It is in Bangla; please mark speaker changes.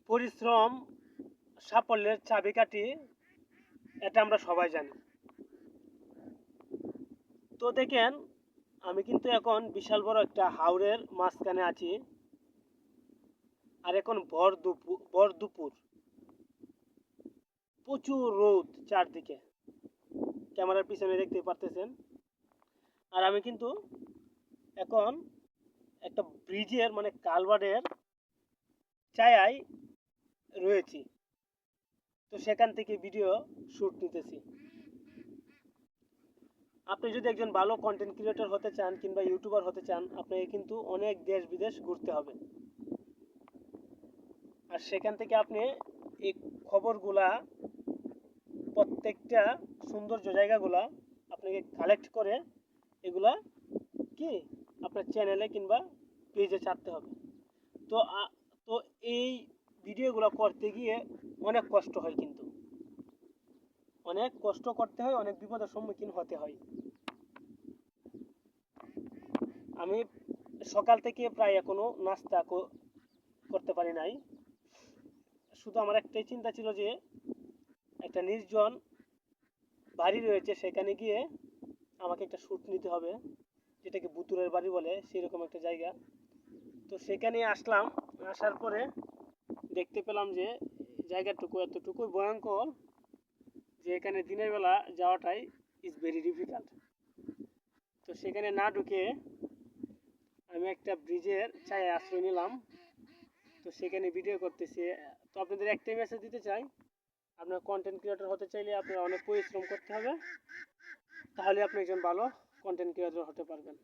Speaker 1: পরিশ্রম সাফল্যের চাবিকাঠি, এটা আমরা সবাই জানি। তো দেখেন, আমি কিন্তু এখন বিশাল বড় একটা হাওরের মাঝখানে আছি। আর এখন ভর দুপুর, প্রচুর রোদ চারদিকে, ক্যামেরার পিছনে দেখতে পারতেছেন। আর আমি কিন্তু এখন একটা ব্রিজের মানে কালভার্টের ছায়ায় রয়েছি। তো সেখান থেকে ভিডিও শ্যুট নিতেছি। আপনি যদি একজন ভালো কন্টেন্ট ক্রিয়েটর হতে চান কিংবা ইউটিউবার হতে চান, আপনাকে কিন্তু অনেক দেশ বিদেশ ঘুরতে হবে। আর সেখান থেকে আপনি এই খবরগুলা, প্রত্যেকটা সৌন্দর্য জায়গাগুলা আপনাকে কালেক্ট করে এগুলা কি আপনার চ্যানেলে কিংবা পেজে ছাড়তে হবে। তো তো এই ভিডিওগুলো করতে গিয়ে অনেক কষ্ট হয়, কিন্তু অনেক কষ্ট করতে হয়, অনেক বিপদের সম্মুখীন হতে হয়। আমি সকাল থেকে প্রায় এখনো নাস্তা করতে পারি নাই। শুধু আমার একটাই চিন্তা ছিল যে একটা নির্জন বাড়ি রয়েছে, সেখানে গিয়ে আমাকে একটা শ্যুট নিতে হবে, যেটাকে বুতুরের বাড়ি বলে, সেরকম একটা জায়গা। তো সেখানে আসলাম। আসার পরে দেখতে পেলাম যে জায়গাটুকু এতটুকুই ভয়ঙ্কর যে এখানে দিনের বেলা যাওয়াটাই ইজ ভেরি ডিফিকাল্ট। তো সেখানে না ঢুকে আমি একটা ব্রিজের ছায়ায় আশ্রয় নিলাম। তো সেখানে ভিডিও করতেছি। তো আপনাদের একটাই মেসেজ দিতে চাই, আপনার কন্টেন্ট ক্রিয়েটর হতে চাইলে আপনার অনেক পরিশ্রম করতে হবে, তাহলে আপনি একজন ভালো কন্টেন্ট ক্রিয়েটর হতে পারবেন।